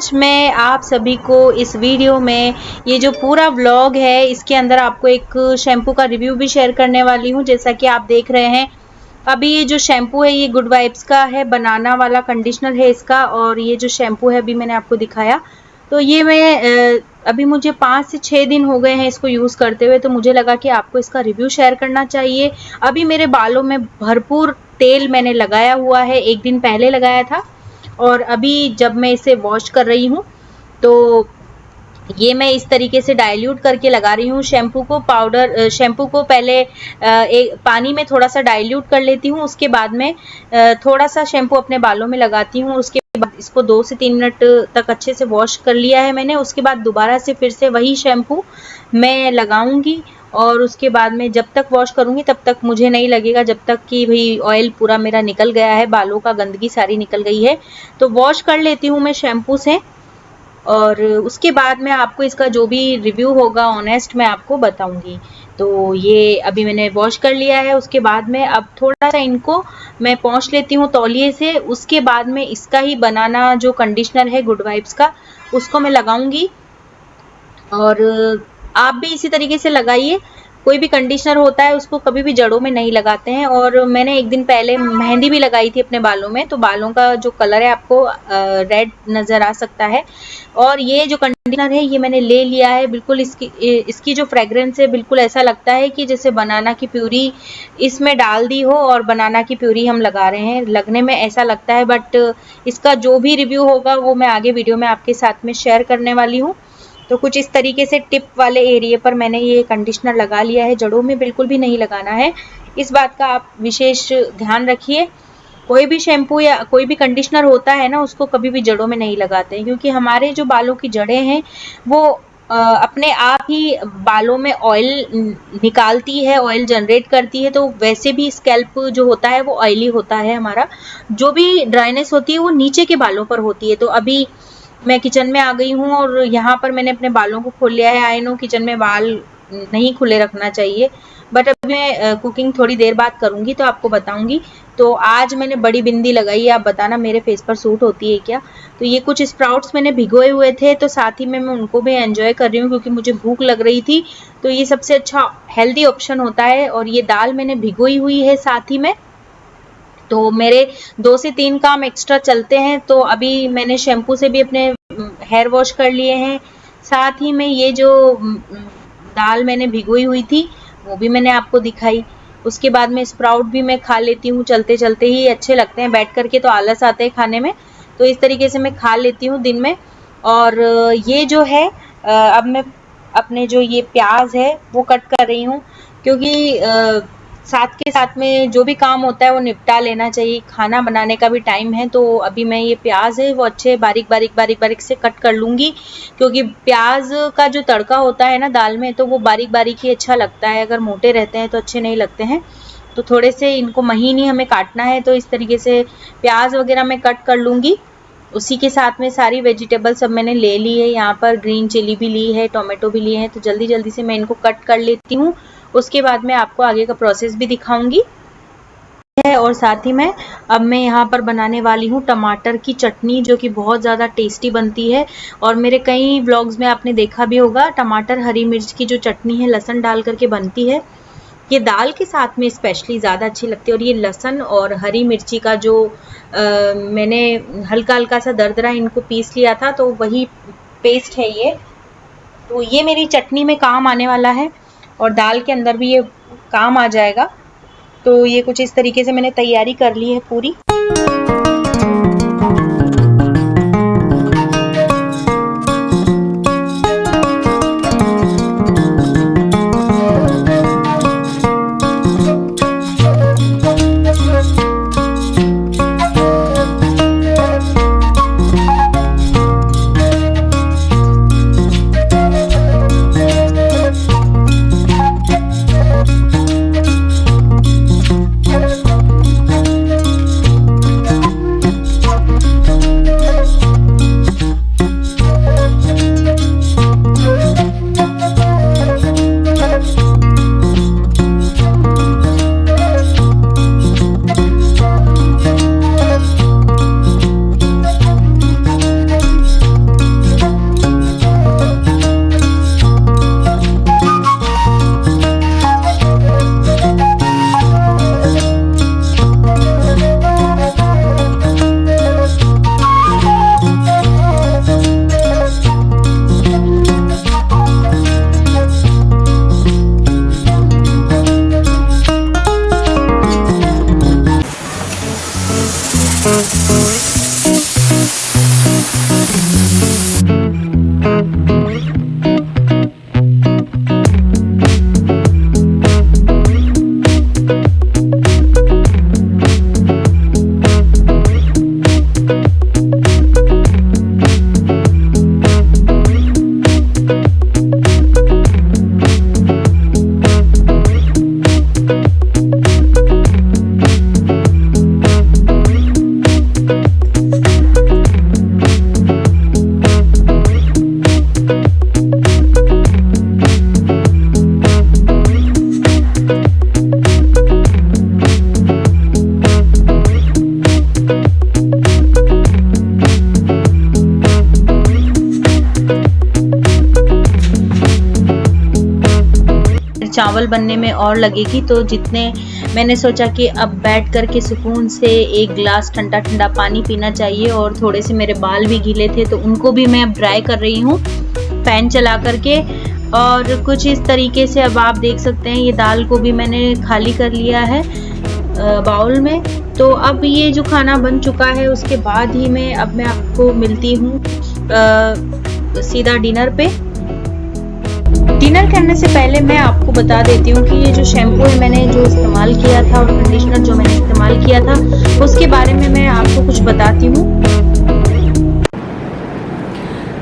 आज मैं आप सभी को इस वीडियो में ये जो पूरा व्लॉग है इसके अंदर आपको एक शैम्पू का रिव्यू भी शेयर करने वाली हूँ। जैसा कि आप देख रहे हैं अभी ये जो शैम्पू है ये गुड वाइब्स का है, बनाना वाला कंडीशनर है इसका। और ये जो शैम्पू है अभी मैंने आपको दिखाया, तो ये मैं अभी मुझे 5 से 6 दिन हो गए हैं इसको यूज़ करते हुए, तो मुझे लगा कि आपको इसका रिव्यू शेयर करना चाहिए। अभी मेरे बालों में भरपूर तेल मैंने लगाया हुआ है, 1 दिन पहले लगाया था और अभी जब मैं इसे वॉश कर रही हूँ तो ये मैं इस तरीके से डाइल्यूट करके लगा रही हूँ शैम्पू को। शैम्पू को पहले एक पानी में थोड़ा सा डाइल्यूट कर लेती हूँ, उसके बाद में थोड़ा सा शैम्पू अपने बालों में लगाती हूँ। उसके बाद इसको 2 से 3 मिनट तक अच्छे से वॉश कर लिया है मैंने। उसके बाद दोबारा से फिर से वही शैम्पू मैं लगाऊंगी और उसके बाद में जब तक वॉश करूंगी तब तक मुझे नहीं लगेगा जब तक कि भाई ऑयल पूरा मेरा निकल गया है, बालों का गंदगी सारी निकल गई है। तो वॉश कर लेती हूँ मैं शैम्पू से और उसके बाद में आपको इसका जो भी रिव्यू होगा ऑनेस्ट मैं आपको बताऊंगी। तो ये अभी मैंने वॉश कर लिया है। उसके बाद में अब थोड़ा सा इनको मैं पोंछ लेती हूँ तौलिए से। उसके बाद में इसका ही बनाना जो कंडीशनर है गुड वाइब्स का, उसको मैं लगाऊंगी और आप भी इसी तरीके से लगाइए। कोई भी कंडीशनर होता है उसको कभी भी जड़ों में नहीं लगाते हैं। और मैंने 1 दिन पहले मेहंदी भी लगाई थी अपने बालों में, तो बालों का जो कलर है आपको रेड नज़र आ सकता है। और ये जो कंडीशनर है ये मैंने ले लिया है, बिल्कुल इसकी जो फ्रेग्रेंस है बिल्कुल ऐसा लगता है कि जैसे बनाना की प्यूरी इसमें डाल दी हो और बनाना की प्यूरी हम लगा रहे हैं, लगने में ऐसा लगता है। बट इसका जो भी रिव्यू होगा वो मैं आगे वीडियो में आपके साथ में शेयर करने वाली हूँ। तो कुछ इस तरीके से टिप वाले एरिया पर मैंने ये कंडीशनर लगा लिया है, जड़ों में बिल्कुल भी नहीं लगाना है। इस बात का आप विशेष ध्यान रखिए। कोई भी शैम्पू या कोई भी कंडीशनर होता है ना, उसको कभी भी जड़ों में नहीं लगाते हैं, क्योंकि हमारे जो बालों की जड़ें हैं वो अपने आप ही बालों में ऑयल निकालती है, ऑयल जनरेट करती है। तो वैसे भी स्कैल्प जो होता है वो ऑयली होता है हमारा। जो भी ड्राइनेस होती है वो नीचे के बालों पर होती है। तो अभी मैं किचन में आ गई हूँ और यहाँ पर मैंने अपने बालों को खोल लिया है। आई नो किचन में बाल नहीं खुले रखना चाहिए, बट अभी मैं कुकिंग थोड़ी देर बाद करूँगी तो आपको बताऊँगी। तो आज मैंने बड़ी बिंदी लगाई है, आप बताना मेरे फेस पर सूट होती है क्या। तो ये कुछ स्प्राउट्स मैंने भिगोए हुए थे, तो साथ ही में मैं उनको भी एंजॉय कर रही हूँ क्योंकि मुझे भूख लग रही थी। तो ये सबसे अच्छा हेल्दी ऑप्शन होता है। और ये दाल मैंने भिगोई हुई है साथ ही में, तो मेरे 2 से 3 काम एक्स्ट्रा चलते हैं। तो अभी मैंने शैम्पू से भी अपने हेयर वॉश कर लिए हैं, साथ ही में ये जो दाल मैंने भिगोई हुई थी वो भी मैंने आपको दिखाई। उसके बाद में स्प्राउट भी मैं खा लेती हूँ, चलते चलते ही अच्छे लगते हैं, बैठ करके तो आलस आते हैं खाने में। तो इस तरीके से मैं खा लेती हूँ दिन में। और ये जो है अब मैं अपने जो ये प्याज है वो कट कर रही हूँ, क्योंकि साथ के साथ में जो भी काम होता है वो निपटा लेना चाहिए। खाना बनाने का भी टाइम है। तो अभी मैं ये प्याज है वो अच्छे बारीक बारीक से कट कर लूँगी, क्योंकि प्याज का जो तड़का होता है ना दाल में, तो वो बारीक बारीक ही अच्छा लगता है, अगर मोटे रहते हैं तो अच्छे नहीं लगते हैं। तो थोड़े से इनको महीन ही हमें काटना है। तो इस तरीके से प्याज वगैरह मैं कट कर लूँगी। उसी के साथ में सारी वेजिटेबल सब मैंने ले ली है, यहाँ पर ग्रीन चिली भी ली है, टोमेटो भी लिए हैं। तो जल्दी जल्दी से मैं इनको कट कर लेती हूँ। उसके बाद में आपको आगे का प्रोसेस भी दिखाऊंगी है। और साथ ही में अब मैं यहाँ पर बनाने वाली हूँ टमाटर की चटनी, जो कि बहुत ज़्यादा टेस्टी बनती है। और मेरे कई व्लॉग्स में आपने देखा भी होगा, टमाटर हरी मिर्च की जो चटनी है लहसुन डाल करके बनती है, ये दाल के साथ में स्पेशली ज़्यादा अच्छी लगती है। और ये लहसुन और हरी मिर्ची का जो मैंने हल्का हल्का सा दरदरा इनको पीस लिया था, तो वही पेस्ट है ये। तो ये मेरी चटनी में काम आने वाला है और दाल के अंदर भी ये काम आ जाएगा। तो ये कुछ इस तरीके से मैंने तैयारी कर ली है पूरी। चावल बनने में और लगेगी, तो जितने मैंने सोचा कि अब बैठ कर के सुकून से एक गिलास ठंडा ठंडा पानी पीना चाहिए। और थोड़े से मेरे बाल भी गीले थे तो उनको भी मैं अब ड्राई कर रही हूँ फैन चला करके। और कुछ इस तरीके से अब आप देख सकते हैं, ये दाल को भी मैंने खाली कर लिया है बाउल में। तो अब ये जो खाना बन चुका है उसके बाद ही मैं आपको मिलती हूँ सीधा डिनर पे। डिनर करने से पहले मैं आपको बता देती हूँ कि ये जो शैम्पू है मैंने जो इस्तेमाल किया था और कंडीशनर जो मैंने इस्तेमाल किया था उसके बारे में मैं आपको कुछ बताती हूँ।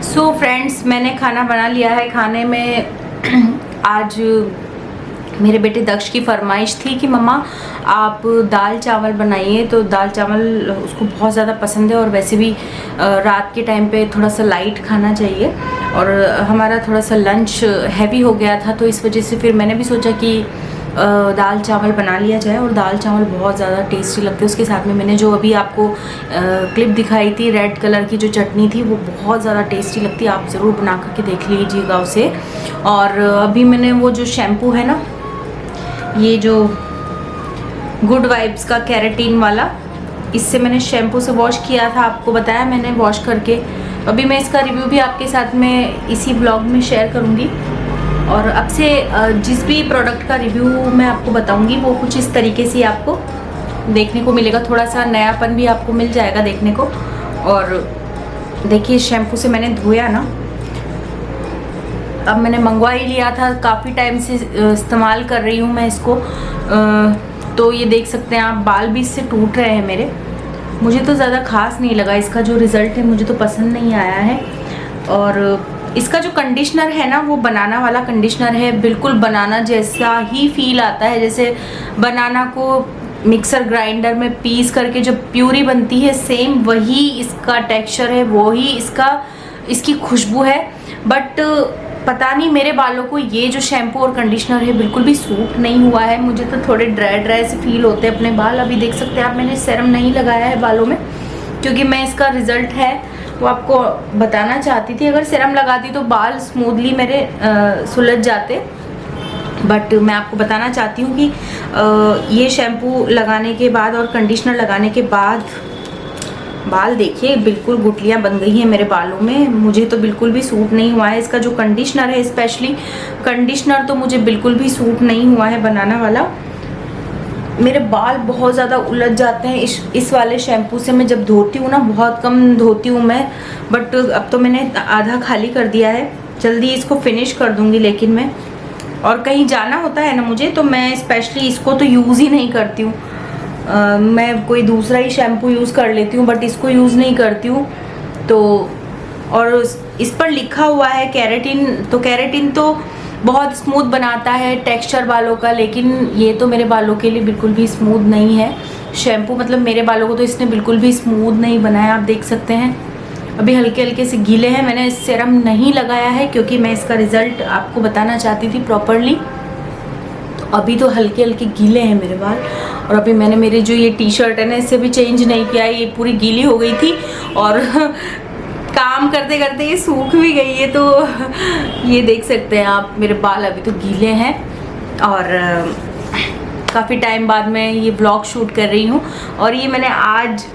सो फ्रेंड्स, मैंने खाना बना लिया है। खाने में आज मेरे बेटे दक्ष की फरमाइश थी कि मम्मा आप दाल चावल बनाइए, तो दाल चावल उसको बहुत ज़्यादा पसंद है और वैसे भी रात के टाइम पे थोड़ा सा लाइट खाना चाहिए। और हमारा थोड़ा सा लंच हैवी हो गया था, तो इस वजह से फिर मैंने भी सोचा कि दाल चावल बना लिया जाए। और दाल चावल बहुत ज़्यादा टेस्टी लगते हैं। उसके साथ में मैंने जो अभी आपको क्लिप दिखाई थी रेड कलर की जो चटनी थी वो बहुत ज़्यादा टेस्टी लगती है। आप ज़रूर बना करके देख लीजिएगा उसे। और अभी मैंने वो जो शैम्पू है ना, ये जो गुड वाइब्स का केराटिन वाला, इससे मैंने शैम्पू से वॉश किया था, आपको बताया मैंने वॉश करके। अभी मैं इसका रिव्यू भी आपके साथ में इसी ब्लॉग में शेयर करूँगी। और अब से जिस भी प्रोडक्ट का रिव्यू मैं आपको बताऊँगी वो कुछ इस तरीके से आपको देखने को मिलेगा। थोड़ा सा नयापन भी आपको मिल जाएगा देखने को। और देखिए, शैम्पू से मैंने धोया ना, अब मैंने मंगवा ही लिया था, काफ़ी टाइम से इस्तेमाल कर रही हूँ मैं इसको। तो ये देख सकते हैं आप, बाल भी इससे टूट रहे हैं मेरे। मुझे तो ज़्यादा खास नहीं लगा इसका जो रिज़ल्ट है, मुझे तो पसंद नहीं आया है। और इसका जो कंडीशनर है ना, वो बनाना वाला कंडीशनर है। बिल्कुल बनाना जैसा ही फील आता है, जैसे बनाना को मिक्सर ग्राइंडर में पीस करके जो प्यूरी बनती है, सेम वही इसका टेक्सचर है, वही इसकी खुशबू है। बट पता नहीं मेरे बालों को ये जो शैम्पू और कंडीशनर है बिल्कुल भी सूट नहीं हुआ है। मुझे तो थोड़े ड्राई से फील होते हैं अपने बाल। अभी देख सकते हैं आप, मैंने सेरम नहीं लगाया है बालों में क्योंकि मैं इसका रिज़ल्ट है वो आपको बताना चाहती थी। अगर सेरम लगाती तो बाल स्मूथली मेरे सुलझ जाते। बट मैं आपको बताना चाहती हूँ कि ये शैम्पू लगाने के बाद और कंडीशनर लगाने के बाद बाल देखिए बिल्कुल गुठलियाँ बन गई हैं मेरे बालों में। मुझे तो बिल्कुल भी सूट नहीं हुआ है। इसका जो कंडीशनर है, स्पेशली कंडीशनर तो मुझे बिल्कुल भी सूट नहीं हुआ है बनाना वाला। मेरे बाल बहुत ज़्यादा उलझ जाते हैं इस वाले शैम्पू से। मैं जब धोती हूँ ना, बहुत कम धोती हूँ मैं, बट अब तो मैंने आधा खाली कर दिया है। जल्दी इसको फिनिश कर दूँगी। लेकिन मैं और कहीं जाना होता है ना मुझे, तो मैं स्पेशली इसको तो यूज़ ही नहीं करती हूँ। मैं कोई दूसरा ही शैम्पू यूज़ कर लेती हूँ, बट इसको यूज़ नहीं करती हूँ। तो और इस पर लिखा हुआ है केराटिन, तो केराटिन तो बहुत स्मूथ बनाता है टेक्सचर बालों का, लेकिन ये तो मेरे बालों के लिए बिल्कुल भी स्मूथ नहीं है शैम्पू। मतलब मेरे बालों को तो इसने बिल्कुल भी स्मूथ नहीं बनाया। आप देख सकते हैं अभी हल्के हल्के से गीले हैं। मैंने सेरम नहीं लगाया है क्योंकि मैं इसका रिज़ल्ट आपको बताना चाहती थी प्रॉपरली। तो अभी तो हल्के हल्के गीले हैं मेरे बाल। और अभी मैंने मेरी जो ये टी शर्ट है ना, इसे भी चेंज नहीं किया है, ये पूरी गीली हो गई थी और काम करते करते ये सूख भी गई है। तो ये देख सकते हैं आप, मेरे बाल अभी तो गीले हैं। और काफ़ी टाइम बाद मैं ये व्लॉग शूट कर रही हूँ। और ये मैंने आज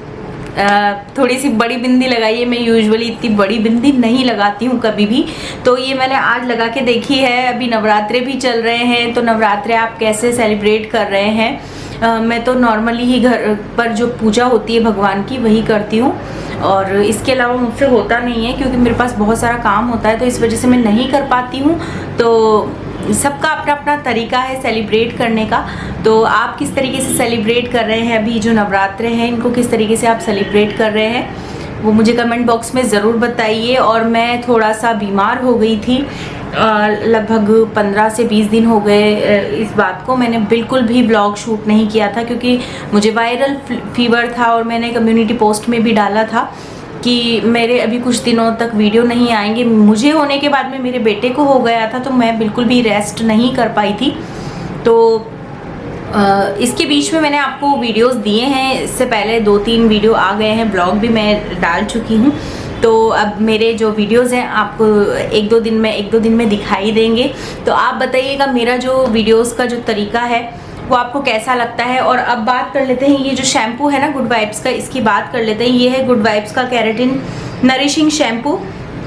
थोड़ी सी बड़ी बिंदी लगाई है। मैं यूजुअली इतनी बड़ी बिंदी नहीं लगाती हूँ कभी भी, तो ये मैंने आज लगा के देखी है। अभी नवरात्रे भी चल रहे हैं, तो नवरात्रे आप कैसे सेलिब्रेट कर रहे हैं? मैं तो नॉर्मली ही घर पर जो पूजा होती है भगवान की वही करती हूँ, और इसके अलावा मुझसे होता नहीं है क्योंकि मेरे पास बहुत सारा काम होता है, तो इस वजह से मैं नहीं कर पाती हूँ। तो सबका अपना अपना तरीका है सेलिब्रेट करने का। तो आप किस तरीके से सेलिब्रेट कर रहे हैं? अभी जो नवरात्रे हैं इनको किस तरीके से आप सेलिब्रेट कर रहे हैं वो मुझे कमेंट बॉक्स में ज़रूर बताइए। और मैं थोड़ा सा बीमार हो गई थी, लगभग 15 से 20 दिन हो गए इस बात को। मैंने बिल्कुल भी ब्लॉग शूट नहीं किया था क्योंकि मुझे वायरल फीवर था, और मैंने कम्युनिटी पोस्ट में भी डाला था कि मेरे अभी कुछ दिनों तक वीडियो नहीं आएंगे। मुझे होने के बाद में मेरे बेटे को हो गया था, तो मैं बिल्कुल भी रेस्ट नहीं कर पाई थी। तो इसके बीच में मैंने आपको वीडियोस दिए हैं, इससे पहले 2-3 वीडियो आ गए हैं, ब्लॉग भी मैं डाल चुकी हूँ। तो अब मेरे जो वीडियोस हैं आपको एक दो दिन में दिखाई देंगे। तो आप बताइएगा मेरा जो वीडियोस का जो तरीका है वो आपको कैसा लगता है। और अब बात कर लेते हैं, ये जो शैम्पू है ना गुड वाइब्स का, इसकी बात कर लेते हैं। ये है गुड वाइब्स का keratin nourishing shampoo,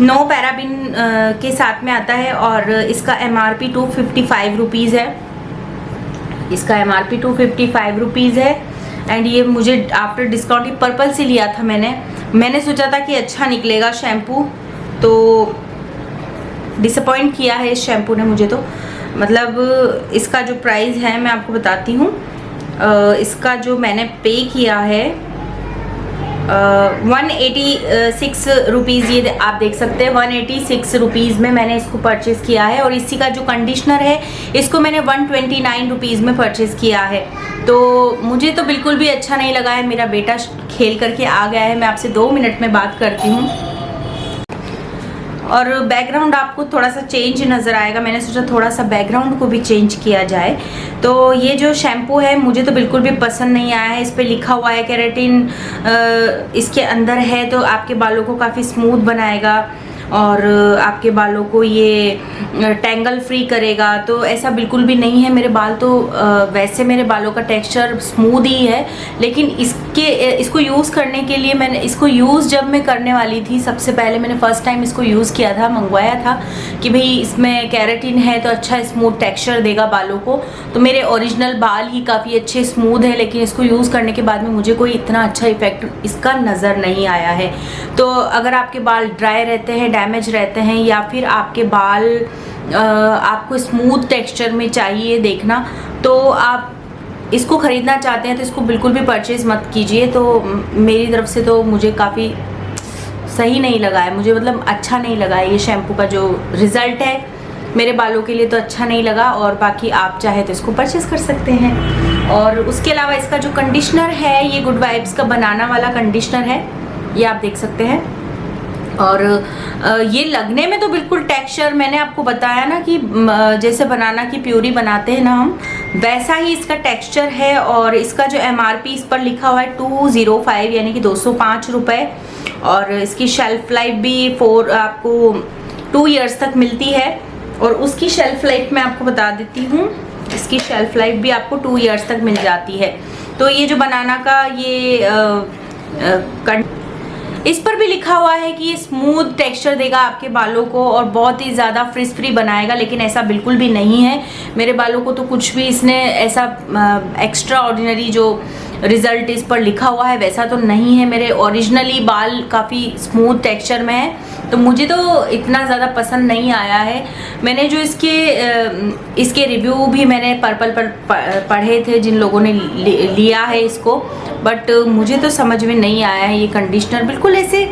no paraben के साथ में आता है और इसका MRP 255 रुपीज़ है। इसका MRP 255 रुपीज़ है। एंड ये मुझे आफ्टर डिस्काउंट पर्पल से लिया था मैंने सोचा था कि अच्छा निकलेगा शैम्पू, तो डिसअपॉइंट किया है इस शैम्पू ने मुझे। तो मतलब इसका जो प्राइस है मैं आपको बताती हूँ। इसका जो मैंने पे किया है 186 रुपीज़, ये आप देख सकते हैं 186 रुपीज़ में मैंने इसको परचेज़ किया है। और इसी का जो कंडीशनर है इसको मैंने 129 रुपीज़ में परचेज़ किया है। तो मुझे तो बिल्कुल भी अच्छा नहीं लगा है। मेरा बेटा खेल करके आ गया है, मैं आपसे 2 मिनट में बात करती हूँ। और बैकग्राउंड आपको थोड़ा सा चेंज नज़र आएगा, मैंने सोचा थोड़ा सा बैकग्राउंड को भी चेंज किया जाए। तो ये जो शैम्पू है मुझे तो बिल्कुल भी पसंद नहीं आया है। इस पे लिखा हुआ है केराटिन इसके अंदर है, तो आपके बालों को काफ़ी स्मूथ बनाएगा और आपके बालों को ये टैंगल फ्री करेगा। तो ऐसा बिल्कुल भी नहीं है। मेरे बाल तो वैसे मेरे बालों का टेक्सचर स्मूथ ही है, लेकिन इसको यूज़ करने के लिए मैंने इसको यूज़ जब मैं करने वाली थी, सबसे पहले मैंने फ़र्स्ट टाइम इसको यूज़ किया था, मंगवाया था कि भाई इसमें केराटिन है तो अच्छा स्मूथ टेक्सचर देगा बालों को। तो मेरे ओरिजिनल बाल ही काफ़ी अच्छे स्मूथ है, लेकिन इसको यूज़ करने के बाद में मुझे कोई इतना अच्छा इफेक्ट इसका नज़र नहीं आया है। तो अगर आपके बाल ड्राई रहते हैं, डैमेज रहते हैं, या फिर आपके बाल आपको स्मूथ टेक्सचर में चाहिए देखना, तो आप इसको ख़रीदना चाहते हैं तो इसको बिल्कुल भी परचेज़ मत कीजिए। तो मेरी तरफ से तो मुझे काफ़ी सही नहीं लगा है, मुझे मतलब अच्छा नहीं लगा है ये शैम्पू का जो रिज़ल्ट है मेरे बालों के लिए तो अच्छा नहीं लगा। और बाकी आप चाहे तो इसको परचेज़ कर सकते हैं। और उसके अलावा इसका जो कंडीशनर है ये गुड वाइब्स का बनाना वाला कंडीशनर है, ये आप देख सकते हैं। और ये लगने में तो बिल्कुल टेक्सचर मैंने आपको बताया ना कि जैसे बनाना की प्यूरी बनाते हैं ना हम, वैसा ही इसका टेक्सचर है। और इसका जो MRP इस पर लिखा हुआ है 205 यानी कि 205 रुपये। और इसकी शेल्फ लाइफ भी आपको 2 इयर्स तक मिलती है। और उसकी शेल्फ लाइफ मैं आपको बता देती हूँ, इसकी शेल्फ लाइफ भी आपको 2 इयर्स तक मिल जाती है। तो ये जो बनाना का ये इस पर भी लिखा हुआ है कि ये स्मूथ टेक्सचर देगा आपके बालों को और बहुत ही ज़्यादा फ्रिज फ्री बनाएगा, लेकिन ऐसा बिल्कुल भी नहीं है। मेरे बालों को तो कुछ भी इसने ऐसा एक्स्ट्रा ऑर्डिनरी जो रिज़ल्ट इस पर लिखा हुआ है वैसा तो नहीं है। मेरे ओरिजिनली बाल काफ़ी स्मूथ टेक्सचर में है, तो मुझे तो इतना ज़्यादा पसंद नहीं आया है। मैंने जो इसके रिव्यू भी मैंने पर्पल पर पढ़े थे जिन लोगों ने लिया है इसको, बट मुझे तो समझ में नहीं आया है। ये कंडीशनर बिल्कुल ऐसे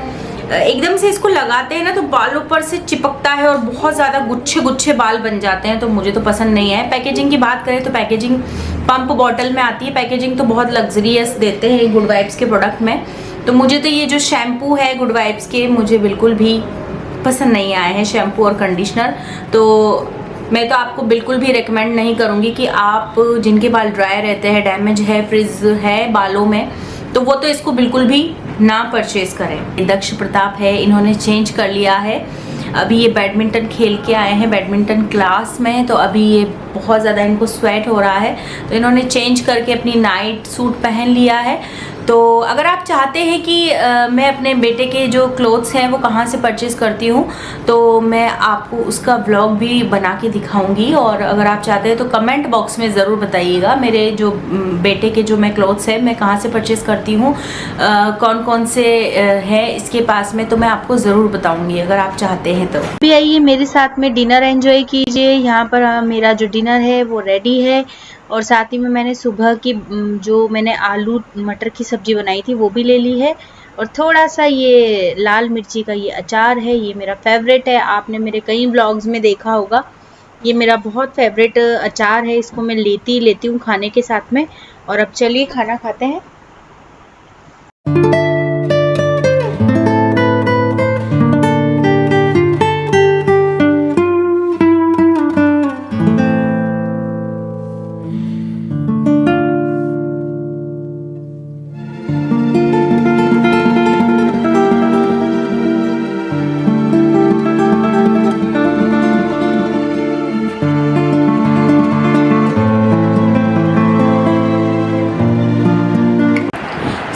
एकदम से इसको लगाते हैं ना तो बालों पर से चिपकता है और बहुत ज़्यादा गुच्छे गुच्छे बाल बन जाते हैं, तो मुझे तो पसंद नहीं है। पैकेजिंग की बात करें तो पैकेजिंग पंप बॉटल में आती है, पैकेजिंग तो बहुत लग्जरियस देते हैं गुड वाइब्स के प्रोडक्ट में। तो मुझे तो ये जो शैम्पू है गुड वाइब्स के मुझे बिल्कुल भी पसंद नहीं आए हैं, शैम्पू और कंडीशनर। तो मैं तो आपको बिल्कुल भी रेकमेंड नहीं करूँगी कि आप जिनके बाल ड्राई रहते हैं, डैमेज है, फ्रिज है बालों में, तो वो तो इसको बिल्कुल भी ना परचेज करें। दक्ष प्रताप है, इन्होंने चेंज कर लिया है। अभी ये बैडमिंटन खेल के आए हैं बैडमिंटन क्लास में, तो अभी ये बहुत ज़्यादा इनको स्वेट हो रहा है, तो इन्होंने चेंज करके अपनी नाइट सूट पहन लिया है। तो अगर आप चाहते हैं कि मैं अपने बेटे के जो क्लोथ्स हैं वो कहाँ से परचेज़ करती हूँ, तो मैं आपको उसका व्लॉग भी बना के दिखाऊंगी। और अगर आप चाहते हैं तो कमेंट बॉक्स में ज़रूर बताइएगा मेरे जो बेटे के जो मैं क्लोथ्स हैं मैं कहाँ से परचेज़ करती हूँ, कौन कौन से हैं इसके पास में, तो मैं आपको ज़रूर बताऊँगी अगर आप चाहते हैं तो। भी आइए मेरे साथ में डिनर एंजॉय कीजिए। यहाँ पर मेरा जो डिनर है वो रेडी है, और साथ ही में मैंने सुबह की जो मैंने आलू मटर की सब्जी बनाई थी वो भी ले ली है। और थोड़ा सा ये लाल मिर्ची का ये अचार है, ये मेरा फेवरेट है, आपने मेरे कई व्लॉग्स में देखा होगा। ये मेरा बहुत फेवरेट अचार है, इसको मैं लेती हूँ खाने के साथ में। और अब चलिए खाना खाते हैं।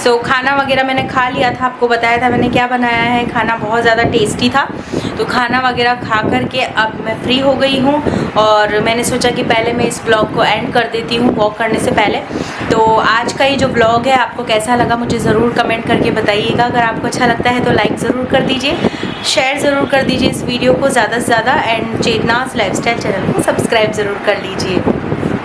सो खाना वगैरह मैंने खा लिया था, आपको बताया था मैंने क्या बनाया है। खाना बहुत ज़्यादा टेस्टी था, तो खाना वगैरह खा कर के अब मैं फ्री हो गई हूँ और मैंने सोचा कि पहले मैं इस ब्लॉग को एंड कर देती हूँ वॉक करने से पहले। तो आज का ये जो ब्लॉग है आपको कैसा लगा मुझे ज़रूर कमेंट करके बताइएगा। अगर आपको अच्छा लगता है तो लाइक ज़रूर कर दीजिए, शेयर ज़रूर कर दीजिए इस वीडियो को ज़्यादा से ज़्यादा, एंड चेतनाज़ लाइफस्टाइल चैनल को सब्सक्राइब ज़रूर कर लीजिए।